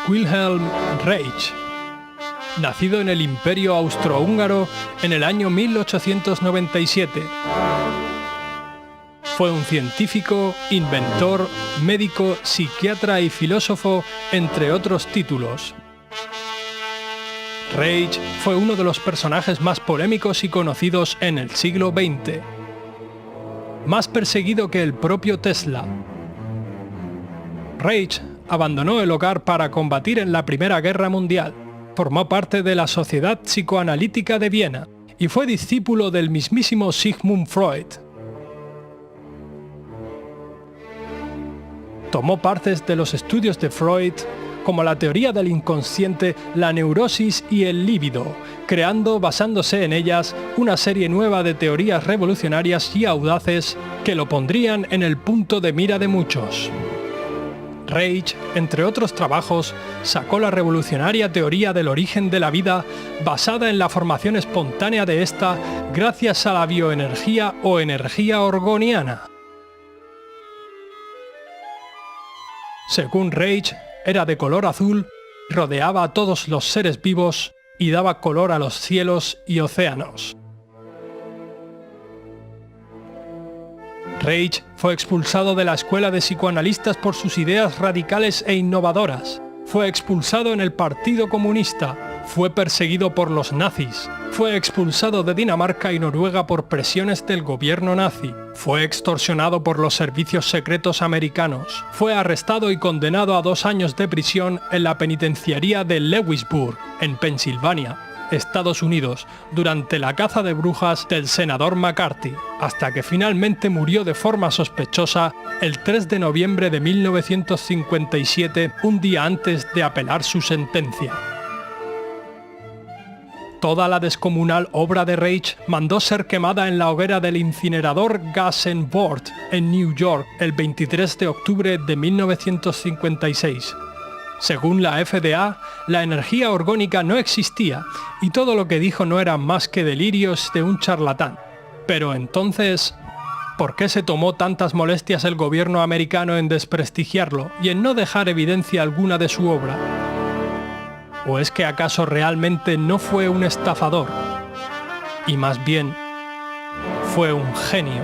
Wilhelm Reich, nacido en el Imperio Austrohúngaro en el año 1897. Fue un científico, inventor, médico, psiquiatra y filósofo, entre otros títulos. Reich fue uno de los personajes más polémicos y conocidos en el siglo XX. Más perseguido que el propio Tesla. Reich abandonó el hogar para combatir en la Primera Guerra Mundial. Formó parte de la Sociedad Psicoanalítica de Viena y fue discípulo del mismísimo Sigmund Freud. Tomó partes de los estudios de Freud, como la teoría del inconsciente, la neurosis y el líbido, creando, basándose en ellas, una serie nueva de teorías revolucionarias y audaces que lo pondrían en el punto de mira de muchos. Reich, entre otros trabajos, sacó la revolucionaria teoría del origen de la vida, basada en la formación espontánea de esta gracias a la bioenergía o energía orgoniana. Según Reich, era de color azul, rodeaba a todos los seres vivos y daba color a los cielos y océanos. Reich fue expulsado de la escuela de psicoanalistas por sus ideas radicales e innovadoras. Fue expulsado en el Partido Comunista. Fue perseguido por los nazis. Fue expulsado de Dinamarca y Noruega por presiones del gobierno nazi. Fue extorsionado por los servicios secretos americanos. Fue arrestado y condenado a 2 años de prisión en la penitenciaría de Lewisburg, en Pensilvania, Estados Unidos, durante la caza de brujas del senador McCarthy, hasta que finalmente murió de forma sospechosa el 3 de noviembre de 1957, un día antes de apelar su sentencia. Toda la descomunal obra de Reich mandó ser quemada en la hoguera del incinerador Gassenbord en New York el 23 de octubre de 1956. Según la FDA, la energía orgónica no existía y todo lo que dijo no eran más que delirios de un charlatán. Pero entonces, ¿por qué se tomó tantas molestias el gobierno americano en desprestigiarlo y en no dejar evidencia alguna de su obra? ¿O es que acaso realmente no fue un estafador? Y más bien, fue un genio.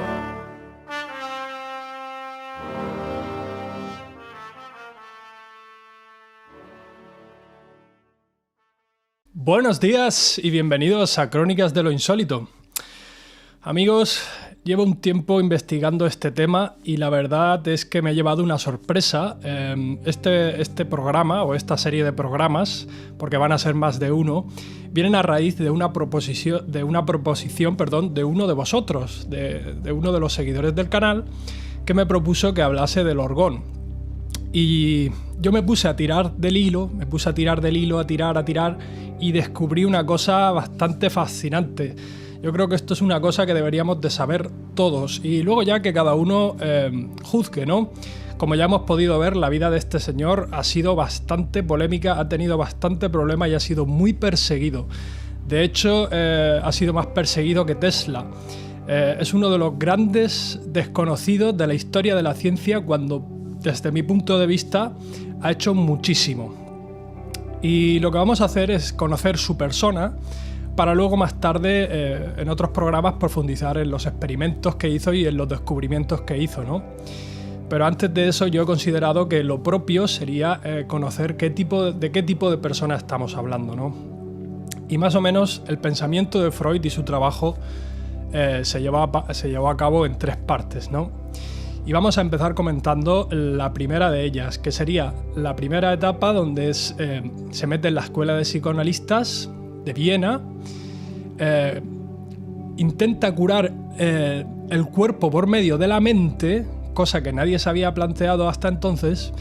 Buenos días y bienvenidos a Crónicas de lo Insólito. Amigos, llevo un tiempo investigando este tema y la verdad es que me ha llevado una sorpresa. Este programa o esta serie de programas, porque van a ser más de uno, vienen a raíz de una proposición de uno de vosotros, de uno de los seguidores del canal, que me propuso que hablase del orgón. Y yo me puse a tirar del hilo, a tirar, y descubrí una cosa bastante fascinante. Yo creo que esto es una cosa que deberíamos de saber todos, y luego ya que cada uno juzgue, ¿no? Como ya hemos podido ver, la vida de este señor ha sido bastante polémica, ha tenido bastante problema y ha sido muy perseguido. De hecho, ha sido más perseguido que Tesla. Es uno de los grandes desconocidos de la historia de la ciencia cuando, desde mi punto de vista, ha hecho muchísimo. Y lo que vamos a hacer es conocer su persona para luego más tarde en otros programas profundizar en los experimentos que hizo y en los descubrimientos que hizo, ¿no? Pero antes de eso yo he considerado que lo propio sería conocer de qué tipo de persona estamos hablando, ¿no? Y más o menos el pensamiento de Freud y su trabajo se llevó a cabo en 3 partes, ¿no? Y vamos a empezar comentando la primera de ellas, que sería la primera etapa donde se mete en la escuela de psicoanalistas de Viena, intenta curar el cuerpo por medio de la mente, cosa que nadie se había planteado hasta entonces,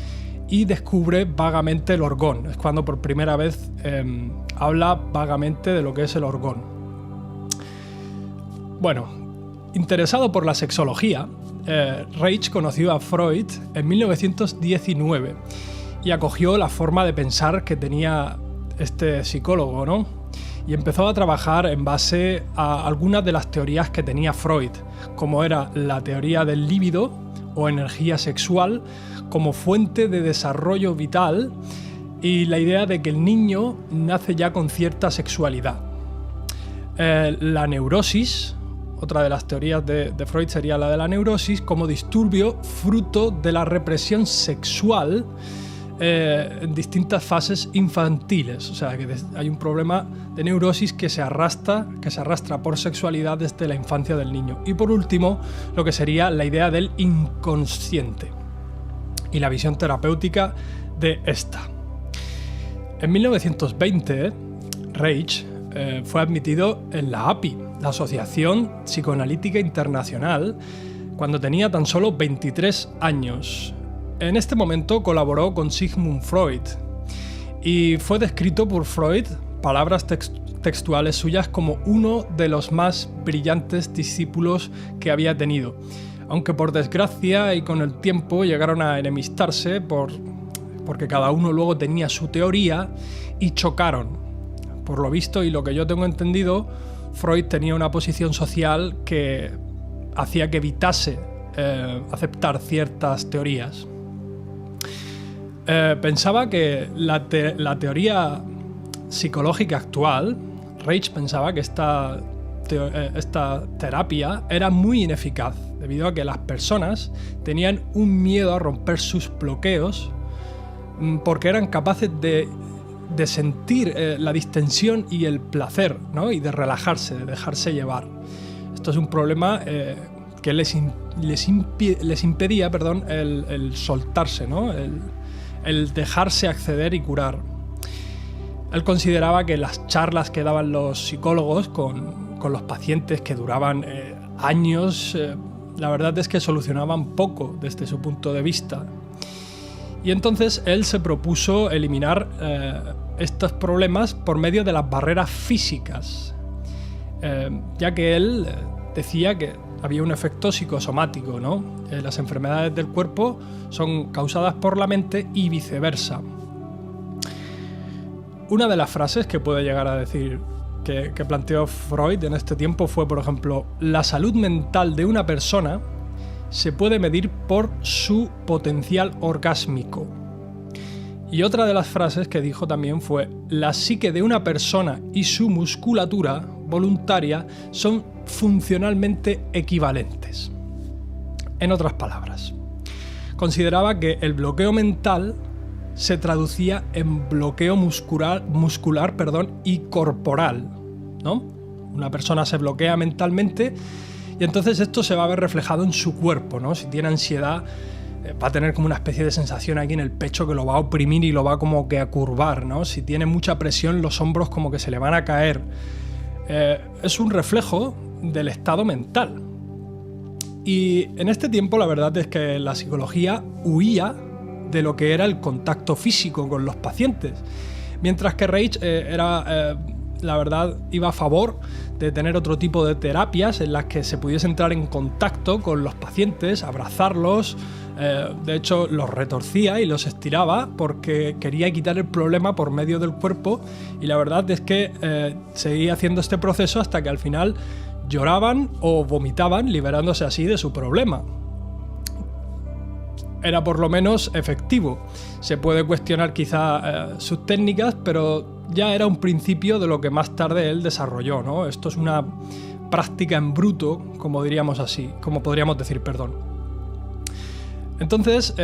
y descubre vagamente el orgón. Es cuando por primera vez habla vagamente de lo que es el orgón. Bueno, interesado por la sexología, Reich conoció a Freud en 1919 y acogió la forma de pensar que tenía este psicólogo, ¿no? Y empezó a trabajar en base a algunas de las teorías que tenía Freud, como era la teoría del líbido o energía sexual como fuente de desarrollo vital y la idea de que el niño nace ya con cierta sexualidad. La neurosis, otra de las teorías de Freud sería la de la neurosis como disturbio fruto de la represión sexual en distintas fases infantiles. O sea, que hay un problema de neurosis que se arrastra por sexualidad desde la infancia del niño. Y por último, lo que sería la idea del inconsciente y la visión terapéutica de esta. En 1920, Reich fue admitido en la API, la Asociación Psicoanalítica Internacional, cuando tenía tan solo 23 años. En este momento colaboró con Sigmund Freud y fue descrito por Freud, palabras textuales suyas, como uno de los más brillantes discípulos que había tenido. Aunque por desgracia y con el tiempo llegaron a enemistarse porque cada uno luego tenía su teoría y chocaron. Por lo visto y lo que yo tengo entendido, Freud tenía una posición social que hacía que evitase aceptar ciertas teorías. Pensaba que la teoría psicológica actual, Reich pensaba que esta terapia era muy ineficaz, debido a que las personas tenían un miedo a romper sus bloqueos porque eran capaces de sentir la distensión y el placer, ¿no? Y de relajarse, de dejarse llevar. Esto es un problema que les impedía el soltarse, ¿no? El dejarse acceder y curar. Él consideraba que las charlas que daban los psicólogos con los pacientes, que duraban años, la verdad es que solucionaban poco desde su punto de vista. Y entonces él se propuso eliminar estos problemas por medio de las barreras físicas, ya que él decía que había un efecto psicosomático, ¿no? Las enfermedades del cuerpo son causadas por la mente y viceversa. Una de las frases que puede llegar a decir que planteó Freud en este tiempo fue, por ejemplo, la salud mental de una persona se puede medir por su potencial orgásmico. Y otra de las frases que dijo también fue: la psique de una persona y su musculatura voluntaria son funcionalmente equivalentes. En otras palabras, consideraba que el bloqueo mental se traducía en bloqueo muscular y corporal, ¿no? Una persona se bloquea mentalmente y entonces esto se va a ver reflejado en su cuerpo, ¿no? Si tiene ansiedad, va a tener como una especie de sensación aquí en el pecho que lo va a oprimir y lo va como que a curvar, ¿no? Si tiene mucha presión, los hombros como que se le van a caer. Es un reflejo del estado mental. Y en este tiempo la verdad es que la psicología huía de lo que era el contacto físico con los pacientes, mientras que Reich la verdad iba a favor de tener otro tipo de terapias en las que se pudiese entrar en contacto con los pacientes, abrazarlos. De hecho los retorcía y los estiraba porque quería quitar el problema por medio del cuerpo, y la verdad es que seguía haciendo este proceso hasta que al final lloraban o vomitaban, liberándose así de su problema. Era por lo menos efectivo. Se puede cuestionar quizá sus técnicas, pero ya era un principio de lo que más tarde él desarrolló, ¿no? Esto es una práctica en bruto, como podríamos decir. Entonces,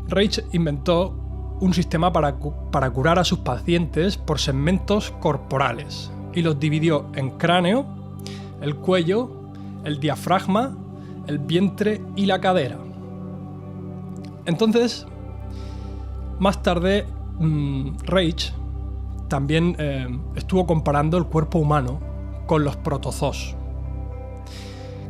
Reich inventó un sistema para curar a sus pacientes por segmentos corporales y los dividió en cráneo, el cuello, el diafragma, el vientre y la cadera. Entonces, más tarde, Reich también estuvo comparando el cuerpo humano con los protozoos,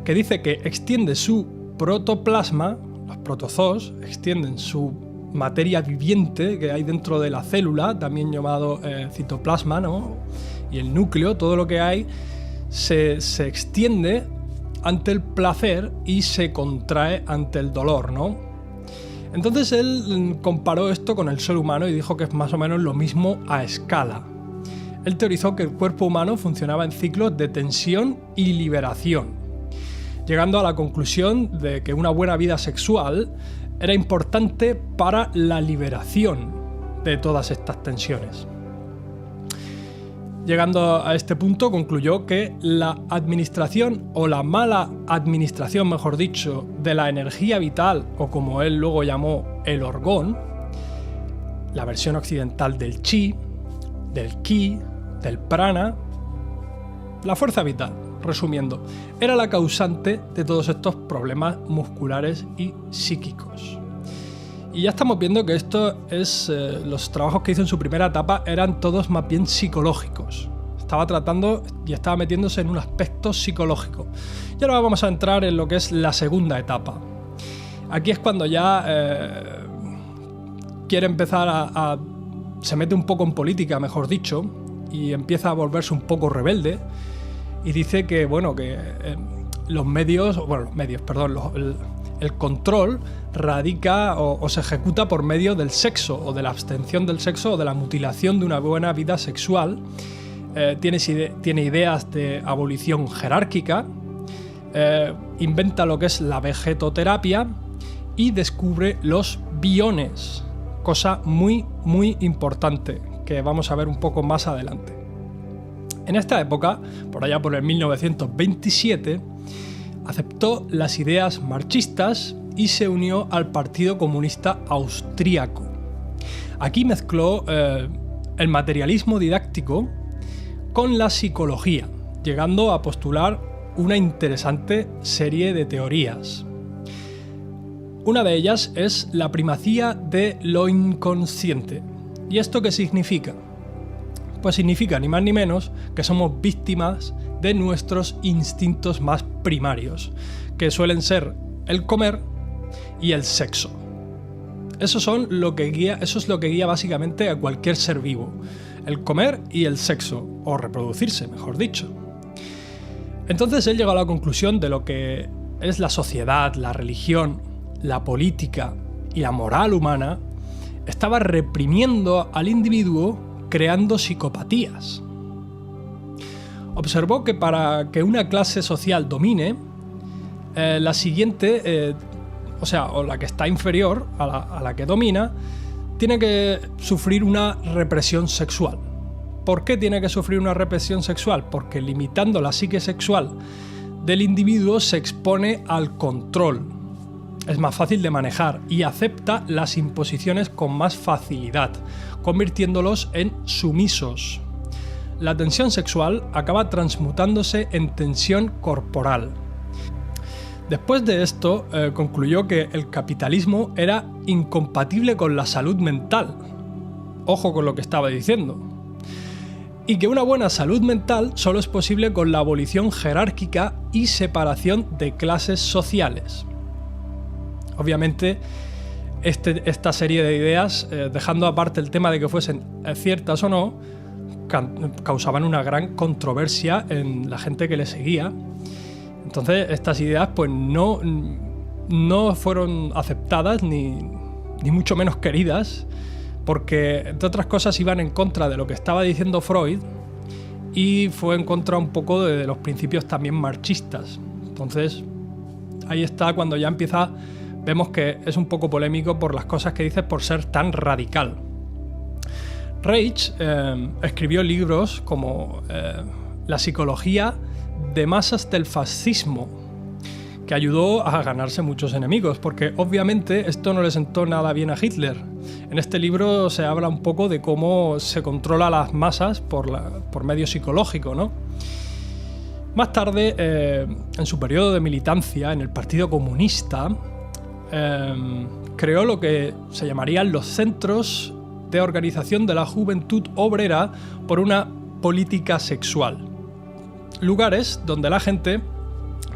que dice que extiende su protoplasma. Los protozoos extienden su materia viviente que hay dentro de la célula, también llamado citoplasma, ¿no? Y el núcleo, todo lo que hay, se extiende ante el placer y se contrae ante el dolor, ¿no? Entonces él comparó esto con el ser humano y dijo que es más o menos lo mismo a escala. Él teorizó que el cuerpo humano funcionaba en ciclos de tensión y liberación, llegando a la conclusión de que una buena vida sexual era importante para la liberación, de todas estas tensiones. Llegando a este punto, concluyó que la administración, o la mala administración, mejor dicho, de la energía vital, o como él luego llamó el orgón, la versión occidental del chi, del ki, del prana, la fuerza vital, resumiendo, era la causante de todos estos problemas musculares y psíquicos. Y ya estamos viendo que esto es... los trabajos que hizo en su primera etapa eran todos más bien psicológicos. Estaba tratando y estaba metiéndose en un aspecto psicológico. Y ahora vamos a entrar en lo que es la segunda etapa. Aquí es cuando ya quiere empezar se mete un poco en política, mejor dicho, y empieza a volverse un poco rebelde. Y dice que, bueno, que el control radica o se ejecuta por medio del sexo, o de la abstención del sexo, o de la mutilación de una buena vida sexual. Tiene ideas de abolición jerárquica, inventa lo que es la vegetoterapia y descubre los biones, cosa muy, muy importante que vamos a ver un poco más adelante. En esta época, por allá por el 1927, aceptó las ideas marxistas y se unió al Partido Comunista Austríaco. Aquí mezcló el materialismo didáctico con la psicología, llegando a postular una interesante serie de teorías. Una de ellas es la primacía de lo inconsciente. ¿Y esto qué significa? Pues significa ni más ni menos que somos víctimas de nuestros instintos más primarios, que suelen ser el comer y el sexo. Eso es lo que guía básicamente a cualquier ser vivo. El comer y el sexo, o reproducirse, mejor dicho. Entonces él llegó a la conclusión de lo que es la sociedad, la religión, la política y la moral humana estaba reprimiendo al individuo, creando psicopatías. Observó que para que una clase social domine, la siguiente, o la que está inferior a la que domina, tiene que sufrir una represión sexual. ¿Por qué tiene que sufrir una represión sexual? Porque limitando la psique sexual del individuo se expone al control. Es más fácil de manejar y acepta las imposiciones con más facilidad, convirtiéndolos en sumisos. La tensión sexual acaba transmutándose en tensión corporal. Después de esto, concluyó que el capitalismo era incompatible con la salud mental. Ojo con lo que estaba diciendo. Y que una buena salud mental solo es posible con la abolición jerárquica y separación de clases sociales. Obviamente, esta serie de ideas, dejando aparte el tema de que fuesen ciertas o no, causaban una gran controversia en la gente que le seguía. Entonces estas ideas pues no fueron aceptadas ni mucho menos queridas, porque entre otras cosas iban en contra de lo que estaba diciendo Freud y fue en contra un poco de los principios también marxistas. Entonces ahí está cuando ya vemos que es un poco polémico por las cosas que dice por ser tan radical. Reich escribió libros como La psicología de masas del fascismo, que ayudó a ganarse muchos enemigos, porque obviamente esto no le sentó nada bien a Hitler. En este libro se habla un poco de cómo se controla a las masas por medio psicológico, ¿no? Más tarde, en su periodo de militancia en el Partido Comunista, creó lo que se llamarían los Centros de Organización de la Juventud Obrera por una Política Sexual. Lugares donde la gente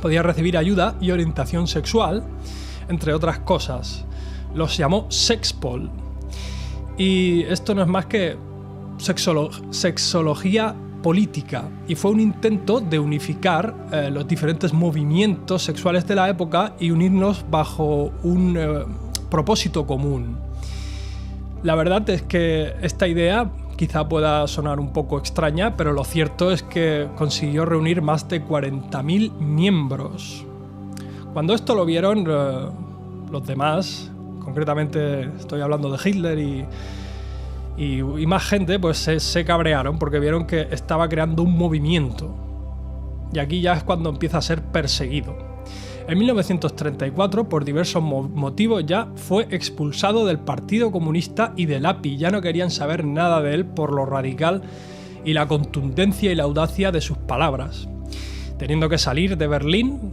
podía recibir ayuda y orientación sexual, entre otras cosas. Los llamó Sexpol. Y esto no es más que sexología política, y fue un intento de unificar los diferentes movimientos sexuales de la época y unirnos bajo un propósito común. La verdad es que esta idea quizá pueda sonar un poco extraña, pero lo cierto es que consiguió reunir más de 40.000 miembros. Cuando esto lo vieron los demás, concretamente estoy hablando de Hitler y más gente pues se cabrearon porque vieron que estaba creando un movimiento. Y aquí ya es cuando empieza a ser perseguido. En 1934, por diversos motivos, ya fue expulsado del Partido Comunista y del API. Ya no querían saber nada de él por lo radical y la contundencia y la audacia de sus palabras, teniendo que salir de Berlín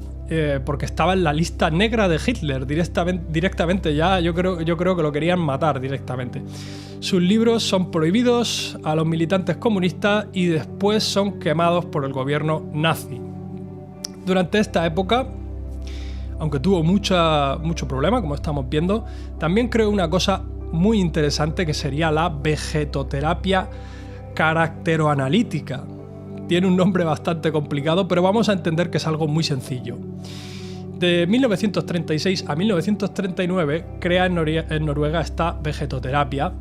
porque estaba en la lista negra de Hitler directamente. Ya yo creo que lo querían matar directamente. Sus libros son prohibidos a los militantes comunistas y después son quemados por el gobierno nazi. Durante esta época, aunque tuvo mucho problema, como estamos viendo, también creó una cosa muy interesante que sería la vegetoterapia caracteroanalítica. Tiene un nombre bastante complicado, pero vamos a entender que es algo muy sencillo. De 1936 a 1939 crea en Noruega esta vegetoterapia,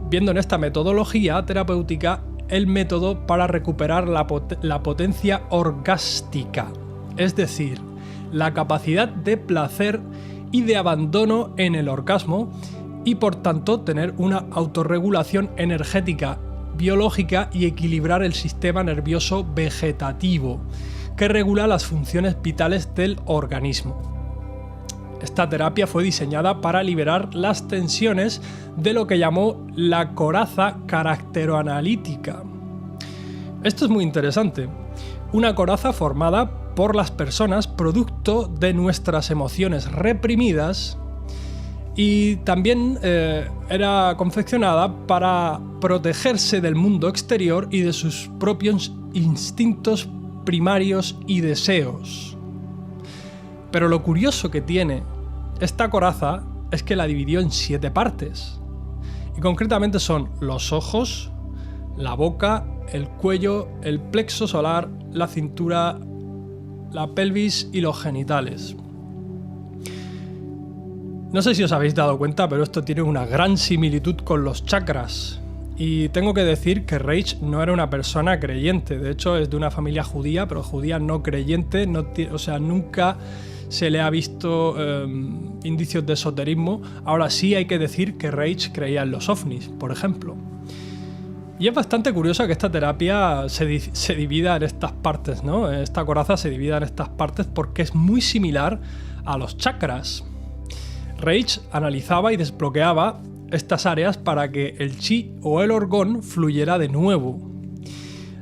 viendo en esta metodología terapéutica el método para recuperar la potencia orgástica, es decir, la capacidad de placer y de abandono en el orgasmo y por tanto tener una autorregulación energética biológica y equilibrar el sistema nervioso vegetativo, que regula las funciones vitales del organismo. Esta terapia fue diseñada para liberar las tensiones de lo que llamó la coraza caracteroanalítica. Esto es muy interesante. Una coraza formada por las personas producto de nuestras emociones reprimidas y también era confeccionada para protegerse del mundo exterior y de sus propios instintos primarios y deseos. Pero lo curioso que tiene esta coraza es que la dividió en 7 partes. Y concretamente son los ojos, la boca, el cuello, el plexo solar, la cintura, la pelvis y los genitales. No sé si os habéis dado cuenta, pero esto tiene una gran similitud con los chakras. Y tengo que decir que Reich no era una persona creyente. De hecho, es de una familia judía, pero judía no creyente. Nunca se le ha visto indicios de esoterismo. Ahora sí hay que decir que Reich creía en los ovnis, por ejemplo. Y es bastante curioso que esta terapia se divida en estas partes, ¿no? Esta coraza se divida en estas partes porque es muy similar a los chakras. Reich analizaba y desbloqueaba estas áreas para que el chi o el orgón fluyera de nuevo.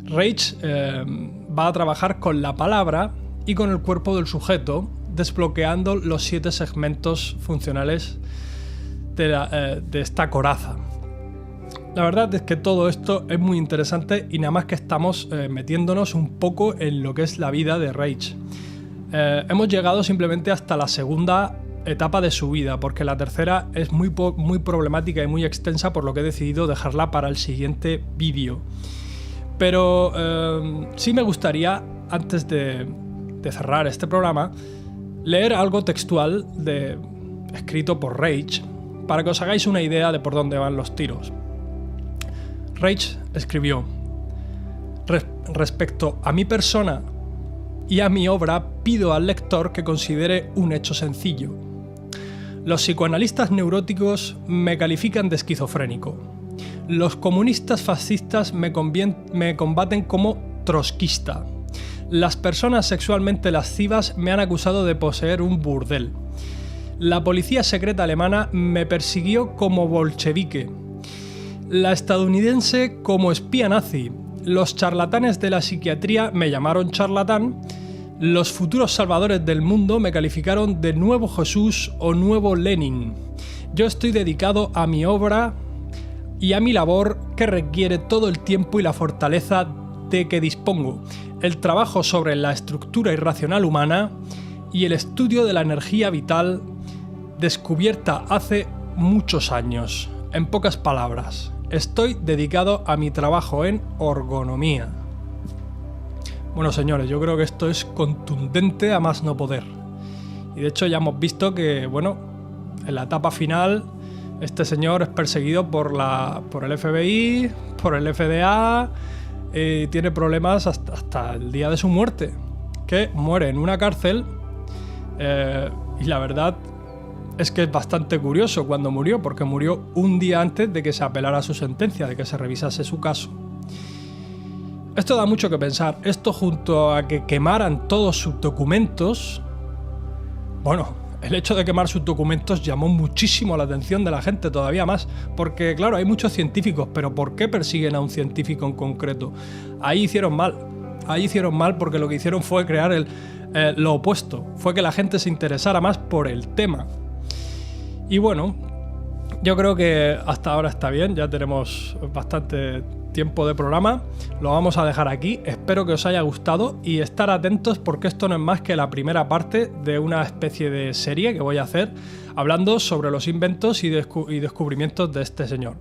Reich va a trabajar con la palabra y con el cuerpo del sujeto, desbloqueando los 7 segmentos funcionales de esta coraza. La verdad es que todo esto es muy interesante y nada más que estamos metiéndonos un poco en lo que es la vida de Reich. Hemos llegado simplemente hasta la segunda etapa de su vida, porque la tercera es muy problemática y muy extensa, por lo que he decidido dejarla para el siguiente vídeo. Pero sí me gustaría, antes de cerrar este programa, leer algo textual escrito por Reich, para que os hagáis una idea de por dónde van los tiros. Reich escribió: respecto a mi persona y a mi obra, pido al lector que considere un hecho sencillo. Los psicoanalistas neuróticos me califican de esquizofrénico. Los comunistas fascistas me combaten como trotskista. Las personas sexualmente lascivas me han acusado de poseer un burdel. La policía secreta alemana me persiguió como bolchevique. La estadounidense como espía nazi. Los charlatanes de la psiquiatría me llamaron charlatán. Los futuros salvadores del mundo me calificaron de nuevo Jesús o nuevo Lenin. Yo estoy dedicado a mi obra y a mi labor, que requiere todo el tiempo y la fortaleza de que dispongo, el trabajo sobre la estructura irracional humana y el estudio de la energía vital descubierta hace muchos años. En pocas palabras, estoy dedicado a mi trabajo en orgonomía. Bueno, señores, yo creo que esto es contundente a más no poder. Y de hecho ya hemos visto que, bueno, en la etapa final este señor es perseguido por el FBI, por el FDA, tiene problemas hasta el día de su muerte, que muere en una cárcel, y la verdad es que es bastante curioso cuando murió, porque murió un día antes de que se apelara su sentencia, de que se revisase su caso. Esto da mucho que pensar. Esto, junto a que quemaran todos sus documentos, bueno, el hecho de quemar sus documentos llamó muchísimo la atención de la gente, todavía más, porque claro, hay muchos científicos, pero ¿por qué persiguen a un científico en concreto? Ahí hicieron mal porque lo que hicieron fue crear lo opuesto, fue que la gente se interesara más por el tema. Y bueno, yo creo que hasta ahora está bien, ya tenemos bastante tiempo de programa, lo vamos a dejar aquí. Espero que os haya gustado y estar atentos, porque esto no es más que la primera parte de una especie de serie que voy a hacer hablando sobre los inventos y descubrimientos de este señor.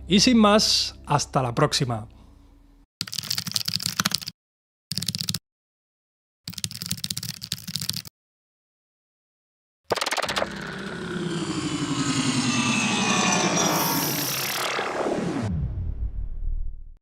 Y sin más, hasta la próxima.